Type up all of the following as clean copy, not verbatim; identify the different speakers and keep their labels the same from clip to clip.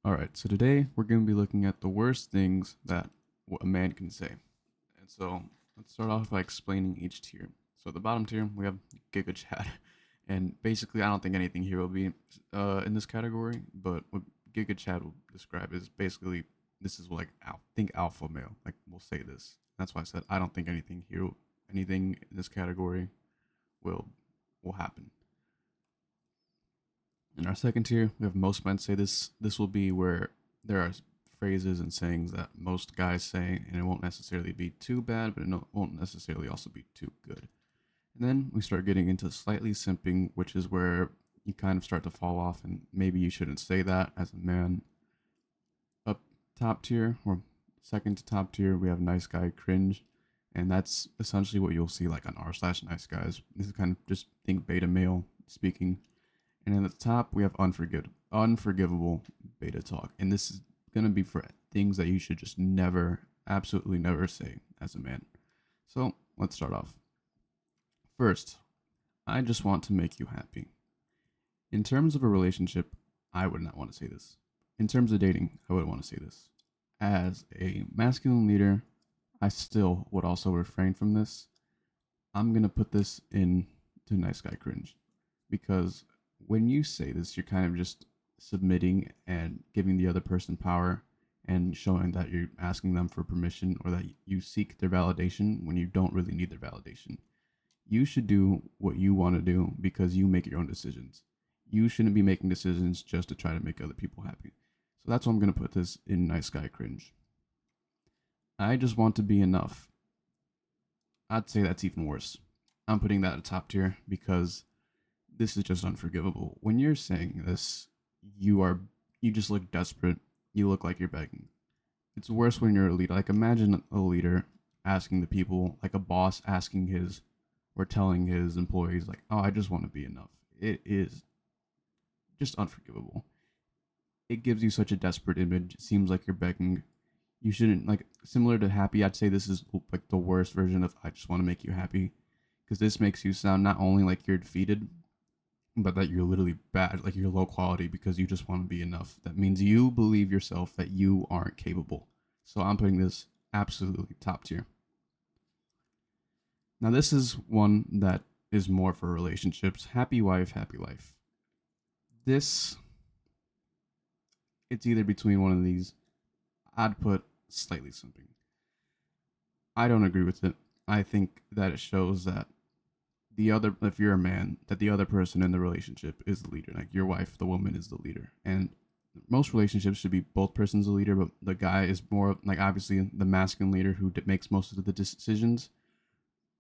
Speaker 1: All right, so today we're going to be looking at the worst things that a man can say. And so let's start off by explaining each tier. So at the bottom tier, we have Giga Chat. And basically, I don't think anything here will be in this category, but what Giga Chat will describe is basically this is like think alpha male. Like we'll say this. That's why I said I don't think anything in this category will will happen. In our second tier, we have most men say this. This will be where there are phrases and sayings that most guys say, and it won't necessarily be too bad, but it won't necessarily also be too good. And then we start getting into slightly simping, which is where you kind of start to fall off, and maybe you shouldn't say that as a man. Up top tier, or second to top tier, we have nice guy cringe, and that's essentially what you'll see like on r/nice guys. This is kind of just think beta male speaking. And then at the top, we have unforgivable beta talk. And this is going to be for things that you should just never, absolutely never say as a man. So let's start off. First, I just want to make you happy. In terms of a relationship, I would not want to say this. In terms of dating, I would want to say this. As a masculine leader, I still would also refrain from this. I'm going to put this in to nice guy cringe because when you say this, you're kind of just submitting and giving the other person power and showing that you're asking them for permission or that you seek their validation when you don't really need their validation. You should do what you want to do because you make your own decisions. You shouldn't be making decisions just to try to make other people happy. So that's why I'm going to put this in nice guy cringe. I just want to be enough. I'd say that's even worse. I'm putting that at top tier because this is just unforgivable. When you're saying this, you just look desperate. You look like you're begging. It's worse when you're a leader. Like imagine a leader asking the people, like a boss asking his or telling his employees like, "Oh, I just want to be enough." It is just unforgivable. It gives you such a desperate image. It seems like you're begging. You shouldn't like similar to happy. I'd say this is like the worst version of I just want to make you happy because this makes you sound not only like you're defeated but that you're literally bad, like you're low quality because you just want to be enough. That means you believe yourself that you aren't capable. So I'm putting this absolutely top tier. Now, this is one that is more for relationships. Happy wife, happy life. This, it's either between one of these. I'd put slightly something. I don't agree with it. I think that it shows that if you're a man, that the other person in the relationship is the leader. Like your wife, the woman is the leader. And most relationships should be both persons the leader, but the guy is more like obviously the masculine leader who makes most of the decisions.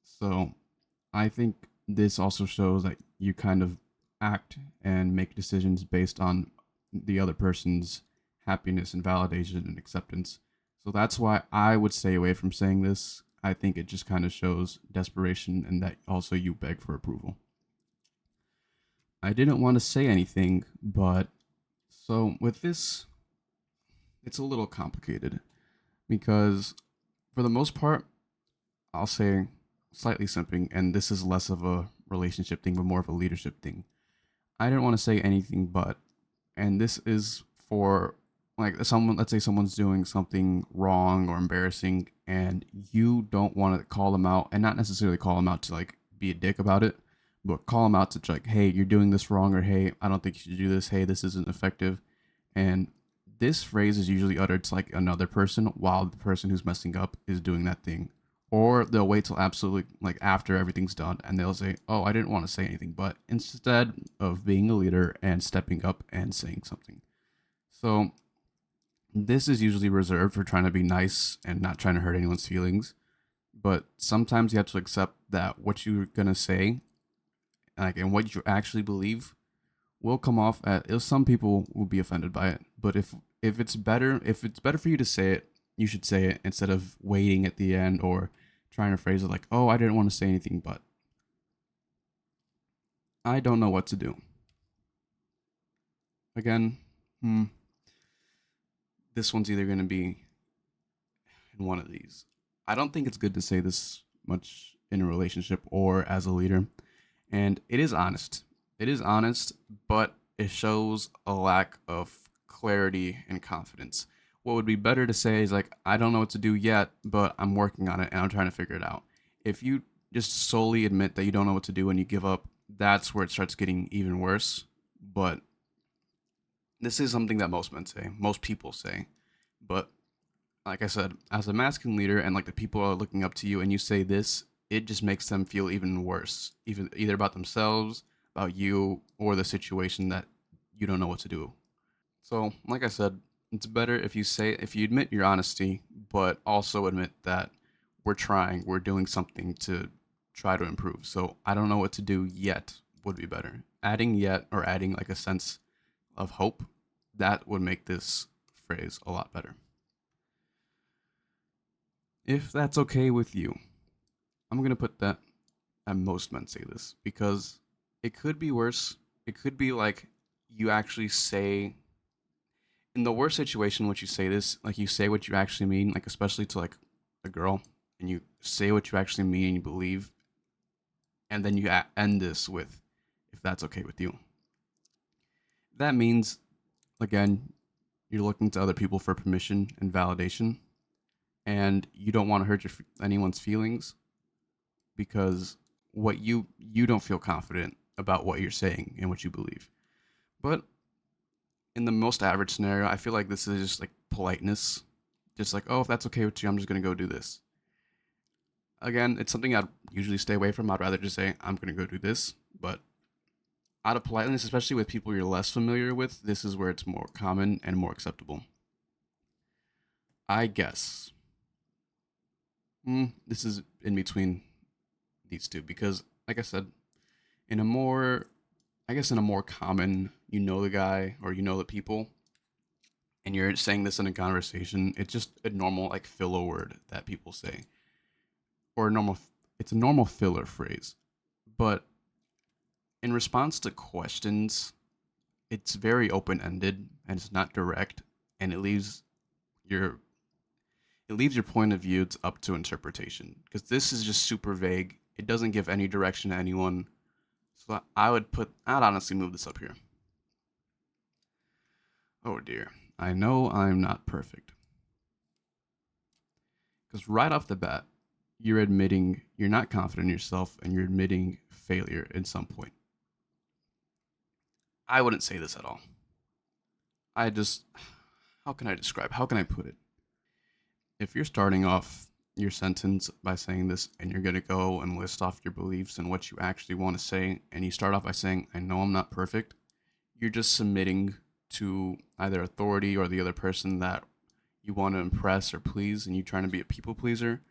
Speaker 1: So I think this also shows that you kind of act and make decisions based on the other person's happiness and validation and acceptance. So that's why I would stay away from saying this. I think it just kind of shows desperation and that also you beg for approval. I didn't want to say anything, but so with this, it's a little complicated because for the most part, I'll say slightly simping, and this is less of a relationship thing, but more of a leadership thing. I didn't want to say anything, but, and this is for like someone, let's say someone's doing something wrong or embarrassing, and you don't want to call them out, and not necessarily call them out to like be a dick about it, but call them out to like, hey, you're doing this wrong, or hey, I don't think you should do this. Hey, this isn't effective, and this phrase is usually uttered to like another person while the person who's messing up is doing that thing. Or they'll wait till absolutely like after everything's done and they'll say, "Oh, I didn't want to say anything," but instead of being a leader and stepping up and saying something. So this is usually reserved for trying to be nice and not trying to hurt anyone's feelings. But sometimes you have to accept that what you're gonna say, like and what you actually believe, will come off as some people will be offended by it. But if it's better for you to say it, you should say it instead of waiting at the end or trying to phrase it like, "Oh, I didn't want to say anything, but I don't know what to do." Again, hmm, this one's either going to be in one of these. I don't think it's good to say this much in a relationship or as a leader. And it is honest. It is honest, but it shows a lack of clarity and confidence. What would be better to say is like, I don't know what to do yet, but I'm working on it and I'm trying to figure it out. If you just solely admit that you don't know what to do and you give up, that's where it starts getting even worse. But this is something that most men say, most people say. But like I said, as a masculine leader and like the people are looking up to you and you say this, it just makes them feel even worse, even either about themselves, about you, or the situation that you don't know what to do. So, like I said, it's better if you admit your honesty, but also admit that we're doing something to try to improve. So, I don't know what to do yet would be better. Adding yet or adding like a sense of hope, that would make this phrase a lot better. If that's okay with you, I'm going to put that and most men say this because it could be worse. It could be like you actually say in the worst situation, which you say this, like you say what you actually mean, like especially to like a girl, and you say what you actually mean and you believe, and then you end this with, if that's okay with you. That means, again, you're looking to other people for permission and validation, and you don't want to hurt anyone's feelings because you don't feel confident about what you're saying and what you believe. But in the most average scenario, I feel like this is just like politeness. Just like, oh, if that's okay with you, I'm just gonna go do this. Again, it's something I'd usually stay away from. I'd rather just say, I'm gonna go do this. But out of politeness, especially with people you're less familiar with, this is where it's more common and more acceptable. I guess. This is in between these two because, like I said, in a more, I guess, in a more common, you know the guy or you know the people, and you're saying this in a conversation, it's just a normal like filler word that people say, or a normal. It's a normal filler phrase, but in response to questions, it's very open ended and it's not direct, and your it leaves your point of view up to interpretation because this is just super vague. It doesn't give any direction to anyone. So I'd honestly move this up here. Oh dear. I know I'm not perfect. Because right off the bat, you're admitting you're not confident in yourself and you're admitting failure at some point. I wouldn't say this at all. I just, how can I describe? How can I put it? If you're starting off your sentence by saying this and you're going to go and list off your beliefs and what you actually want to say, and you start off by saying, I know I'm not perfect, you're just submitting to either authority or the other person that you want to impress or please, and you're trying to be a people pleaser.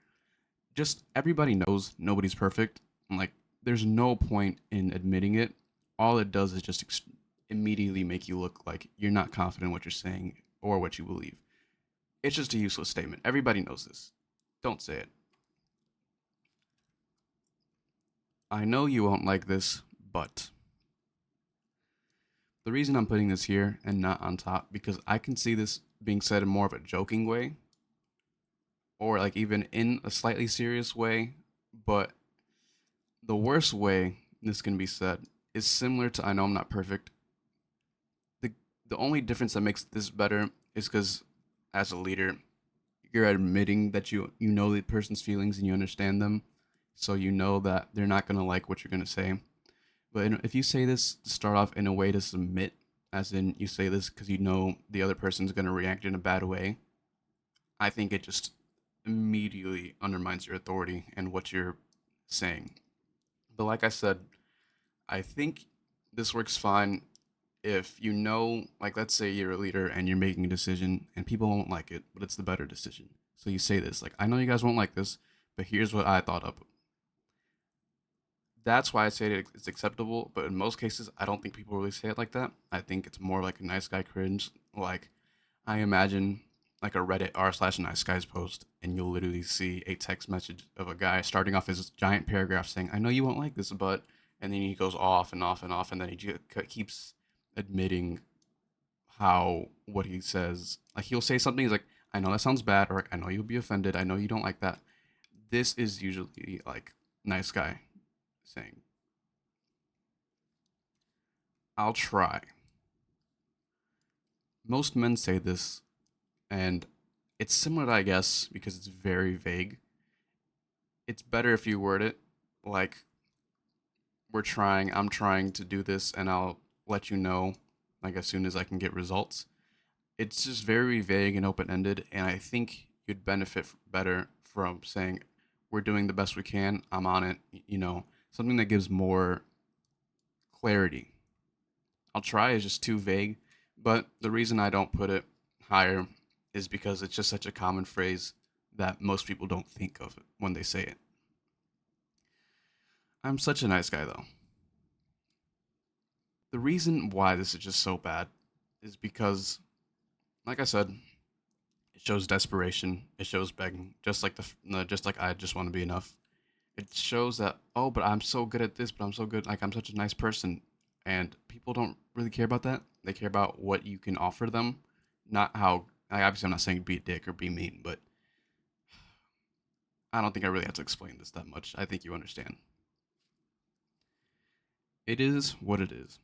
Speaker 1: Just everybody knows nobody's perfect. And like, there's no point in admitting it. All it does is just immediately make you look like you're not confident in what you're saying or what you believe. It's just a useless statement. Everybody knows this. Don't say it. I know you won't like this, but the reason I'm putting this here and not on top because I can see this being said in more of a joking way or like even in a slightly serious way, but the worst way this can be said is similar to I know I'm not perfect. The the only difference that makes this better is because as a leader, you're admitting that you know the person's feelings and you understand them, so you know that they're not gonna like what you're gonna say. But if you say this to start off in a way to submit, as in you say this because you know the other person's gonna react in a bad way, I think it just immediately undermines your authority and what you're saying. But like I said, I think this works fine if you know, like, let's say you're a leader and you're making a decision and people won't like it, but it's the better decision. So you say this, like, I know you guys won't like this, but here's what I thought of. That's why I say it's acceptable, but in most cases, I don't think people really say it like that. I think it's more like a nice guy cringe. Like, I imagine like a Reddit r/nice guys post, and you'll literally see a text message of a guy starting off his giant paragraph saying, "I know you won't like this, but," and then he goes off and off and off, and then he keeps admitting how what he says. Like he'll say something, he's like, "I know that sounds bad," or "I know you'll be offended. I know you don't like that." This is usually like nice guy saying, "I'll try." Most men say this, and it's similar to I guess because it's very vague. It's better if you word it like I'm trying to do this, and I'll let you know like as soon as I can get results. It's just very vague and open ended, and I think you'd benefit better from saying, "We're doing the best we can. I'm on it." Something that gives more clarity. I'll try is just too vague, but the reason I don't put it higher is because it's just such a common phrase that most people don't think of it when they say it. I'm such a nice guy, though. The reason why this is just so bad is because, like I said, it shows desperation. It shows begging, just like just like I just want to be enough. It shows that, oh, but I'm so good at this, but I'm so good, like I'm such a nice person, and people don't really care about that. They care about what you can offer them, not how. Obviously, I'm not saying be a dick or be mean, but I don't think I really have to explain this that much. I think you understand. It is what it is.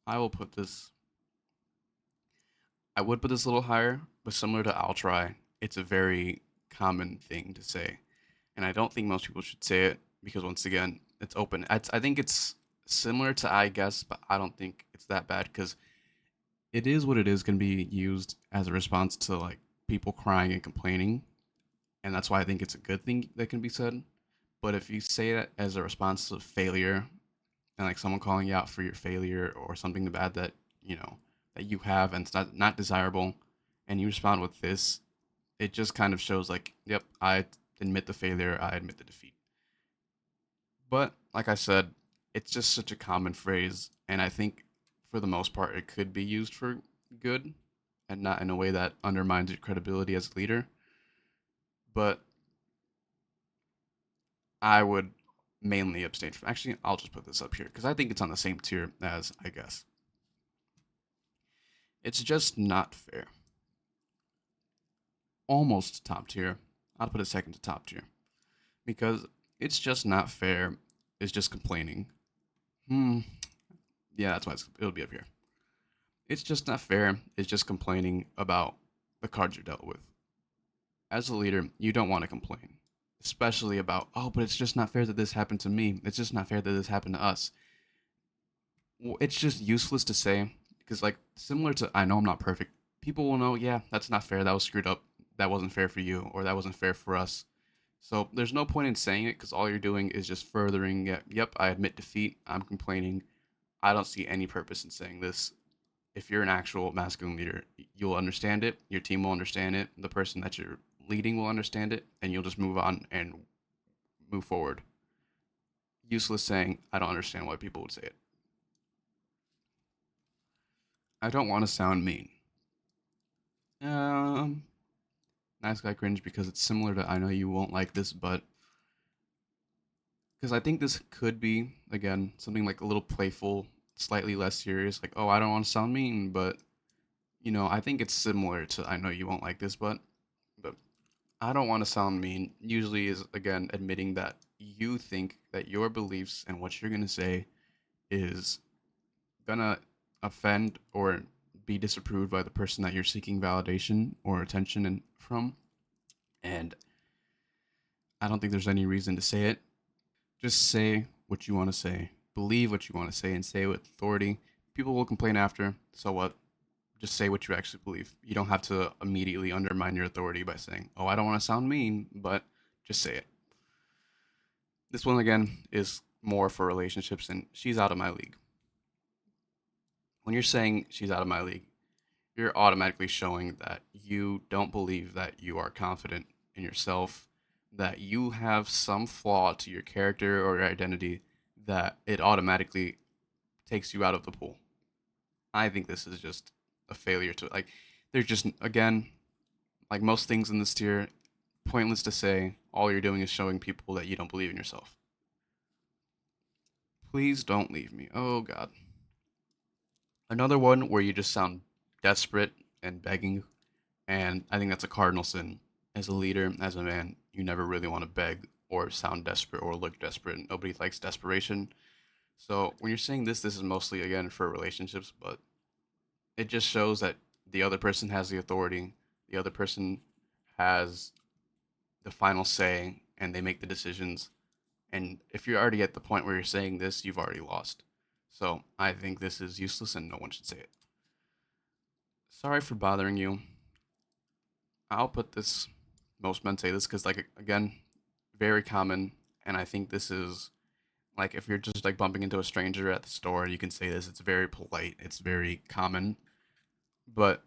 Speaker 1: I will put this. I would put this a little higher, but similar to I'll try, it's a very common thing to say, and I don't think most people should say it because once again, it's open. I think it's similar to I guess, but I don't think it's that bad because it is what it is can be used as a response to like people crying and complaining, and that's why I think it's a good thing that can be said. But if you say it as a response to failure and like someone calling you out for your failure or something bad that that you have and it's not desirable, and you respond with this, it just kind of shows like, yep, I admit the failure, I admit the defeat. But like I said, it's just such a common phrase, and I think for the most part it could be used for good and not in a way that undermines your credibility as a leader. But I would mainly abstain from. Actually, I'll just put this up here because I think it's on the same tier as I guess. It's just not fair. Almost top tier. I'll put it second to top tier because it's just not fair. It's just complaining. Hmm. Yeah, that's why it'll be up here. It's just not fair. It's just complaining about the cards you're dealt with. As a leader, you don't want to complain, especially about, oh, but it's just not fair that this happened to me. It's just not fair that this happened to us. Well, it's just useless to say because, like, similar to I know I'm not perfect, people will know, yeah, that's not fair. That was screwed up. That wasn't fair for you, or that wasn't fair for us. So there's no point in saying it because all you're doing is just furthering. Yep, I admit defeat. I'm complaining. I don't see any purpose in saying this. If you're an actual masculine leader, you'll understand it. Your team will understand it. The person that you're leading will understand it, and you'll just move on and move forward. Useless saying, I don't understand why people would say it. I don't want to sound mean. Um, Nice guy cringe because it's similar to I know you won't like this, but because I think this could be again something like a little playful, slightly less serious. Like, oh, I don't want to sound mean, but I think it's similar to I know you won't like this, but I don't want to sound mean. Usually is again admitting that you think that your beliefs and what you're gonna say is gonna offend or be disapproved by the person that you're seeking validation or attention from, and I don't think there's any reason to say it. Just say what you want to say, believe what you want to say, and say it with authority. People will complain after, so what? Just say what you actually believe. You don't have to immediately undermine your authority by saying, oh, I don't want to sound mean, but just say it. This one, again, is more for relationships, and she's out of my league. When you're saying she's out of my league, you're automatically showing that you don't believe that you are confident in yourself, that you have some flaw to your character or your identity that it automatically takes you out of the pool. I think this is just a failure to like. There's just again, like most things in this tier, pointless to say. All you're doing is showing people that you don't believe in yourself. Please don't leave me. Oh God. Another one where you just sound desperate and begging, and I think that's a cardinal sin. As a leader, as a man, you never really want to beg or sound desperate or look desperate. Nobody likes desperation. So when you're saying this is mostly again for relationships, but It just shows that the other person has the authority, the other person has the final say, and they make the decisions. And if you're already at the point where you're saying this, you've already lost. So I think this is useless and no one should say it. Sorry for bothering you. I'll put this, most men say this because, like, again, very common. And I think this is like if you're just like bumping into a stranger at the store, you can say this. It's very polite, it's very common. But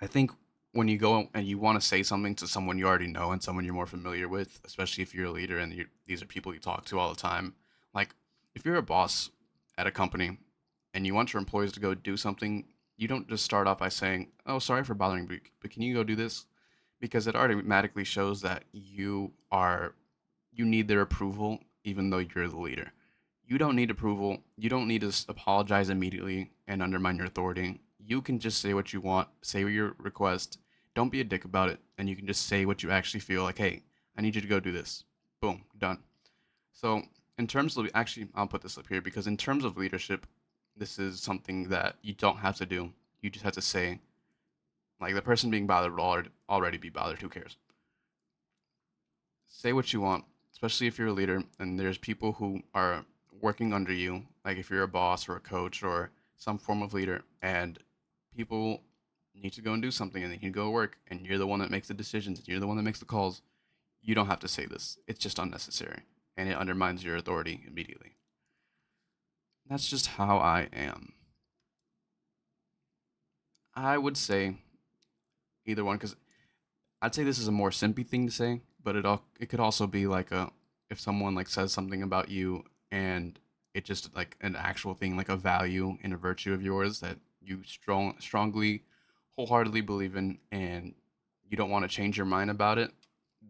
Speaker 1: I think when you go and you want to say something to someone you already know and someone you're more familiar with, especially if you're a leader and these are people you talk to all the time, like if you're a boss at a company and you want your employees to go do something, you don't just start off by saying, "Oh, sorry for bothering you, but can you go do this?" Because it automatically shows that you need their approval, even though you're the leader. You don't need approval. You don't need to apologize immediately and undermine your authority. You can just say what you want, say your request. Don't be a dick about it, and you can just say what you actually feel like, hey, I need you to go do this. Boom, done. So, in terms of actually, I'll put this up here because in terms of leadership, this is something that you don't have to do. You just have to say, like, the person being bothered will already be bothered. Who cares? Say what you want, especially if you're a leader and there's people who are working under you, like if you're a boss or a coach or some form of leader, and people need to go and do something and they need to go to work, and you're the one that makes the decisions, and you're the one that makes the calls. You don't have to say this. It's just unnecessary, and it undermines your authority immediately. That's just how I am. I would say either one because I'd say this is a more simpy thing to say, but it could also be like a if someone like says something about you and it just like an actual thing like a value and a virtue of yours that you strongly wholeheartedly believe in and you don't want to change your mind about it,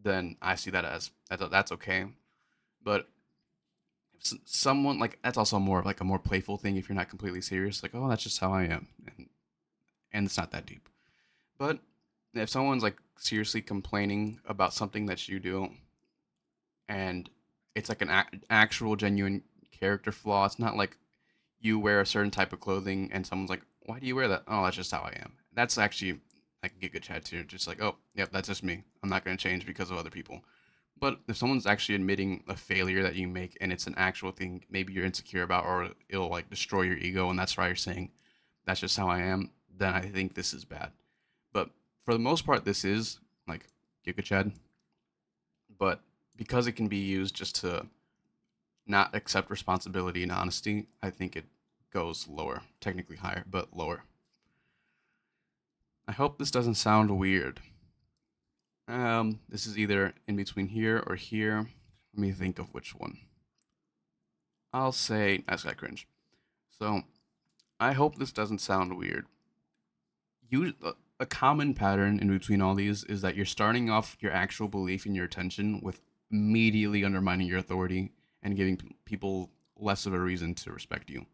Speaker 1: then I see that as that's okay. But if someone like that's also more of like a more playful thing if you're not completely serious, like oh that's just how I am, and it's not that deep. But if someone's like seriously complaining about something that you do and it's like an actual genuine character flaw, it's not like you wear a certain type of clothing and someone's like, "Why do you wear that?" "Oh, that's just how I am." That's actually like a giga chat too. Just like, "Oh, yep, that's just me. I'm not going to change because of other people." But if someone's actually admitting a failure that you make and it's an actual thing maybe you're insecure about or it'll like destroy your ego and that's why you're saying that's just how I am, then I think this is bad. But for the most part, this is like Giga Chad. But because it can be used just to not accept responsibility and honesty, I think it goes lower. Technically higher, but lower. I hope this doesn't sound weird. This is either in between here or here. Let me think of which one. I'll say nice guy cringe. So I hope this doesn't sound weird. A common pattern in between all these is that you're starting off your actual belief in your attention with immediately undermining your authority and giving people less of a reason to respect you.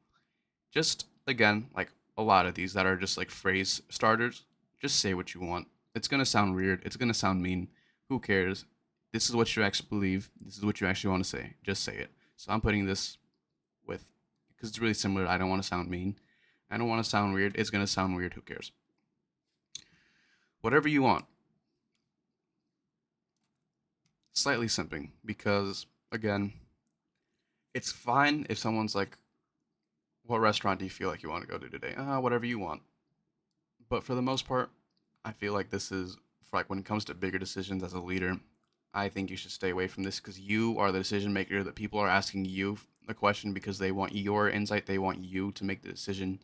Speaker 1: Just again, like a lot of these that are just like phrase starters, just say what you want. It's gonna sound weird. It's gonna sound mean. Who cares? This is what you actually believe. This is what you actually want to say. Just say it. So I'm putting this with because it's really similar. I don't want to sound mean. I don't want to sound weird. It's gonna sound weird. Who cares? Whatever you want. Slightly simping because again, it's fine if someone's like, "What restaurant do you feel like you want to go to today?" Whatever you want. But for the most part, I feel like this is for like when it comes to bigger decisions as a leader. I think you should stay away from this because you are the decision maker. That people are asking you the question because they want your insight. They want you to make the decision.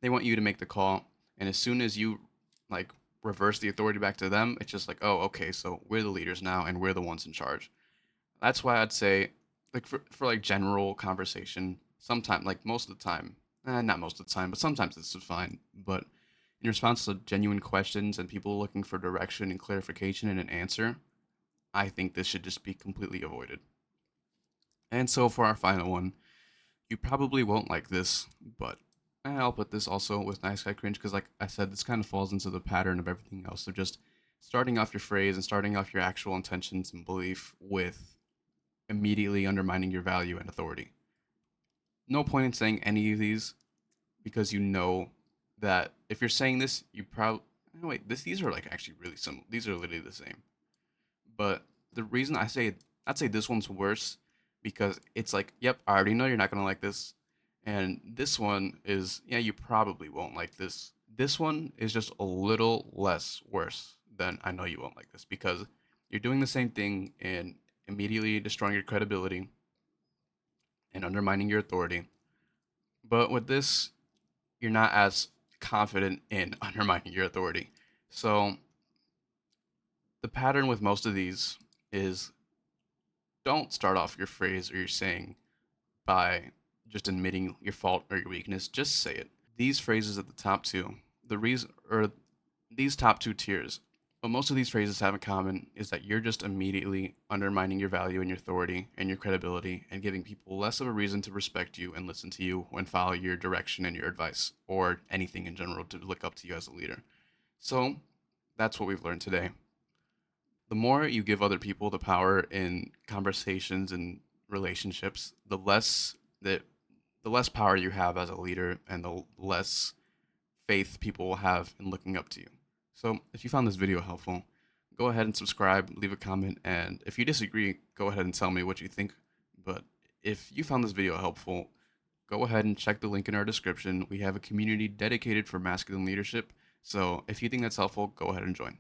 Speaker 1: They want you to make the call. And as soon as you like reverse the authority back to them, it's just like, oh, okay, so we're the leaders now and we're the ones in charge. That's why I'd say, like for like general conversation, sometimes like most of the time, not most of the time, but sometimes this is fine. But in response to genuine questions and people looking for direction and clarification and an answer, I think this should just be completely avoided. And so for our final one, you probably won't like this, but I'll put this also with nice guy cringe because, like I said, this kind of falls into the pattern of everything else. So just starting off your phrase and starting off your actual intentions and belief with immediately undermining your value and authority. No point in saying any of these because you know that if you're saying this, you probably wait. These are like actually really similar. These are literally the same. But the reason I'd say this one's worse because it's like, yep, I already know you're not gonna like this, and this one is, yeah, you probably won't like this. This one is just a little less worse than I know you won't like this because you're doing the same thing and immediately destroying your credibility and undermining your authority. But with this, you're not as confident in undermining your authority. So the pattern with most of these is don't start off your phrase or your saying by just admitting your fault or your weakness. Just say it. These phrases at the top two, the reason or these top two tiers, what most of these phrases have in common is that you're just immediately undermining your value and your authority and your credibility and giving people less of a reason to respect you and listen to you and follow your direction and your advice or anything in general to look up to you as a leader. So that's what we've learned today. The more you give other people the power in conversations and relationships, that the less power you have as a leader and the less faith people will have in looking up to you. So, if you found this video helpful, go ahead and subscribe, leave a comment, and if you disagree, go ahead and tell me what you think. But if you found this video helpful, go ahead and check the link in our description. We have a community dedicated for masculine leadership. So, if you think that's helpful, go ahead and join.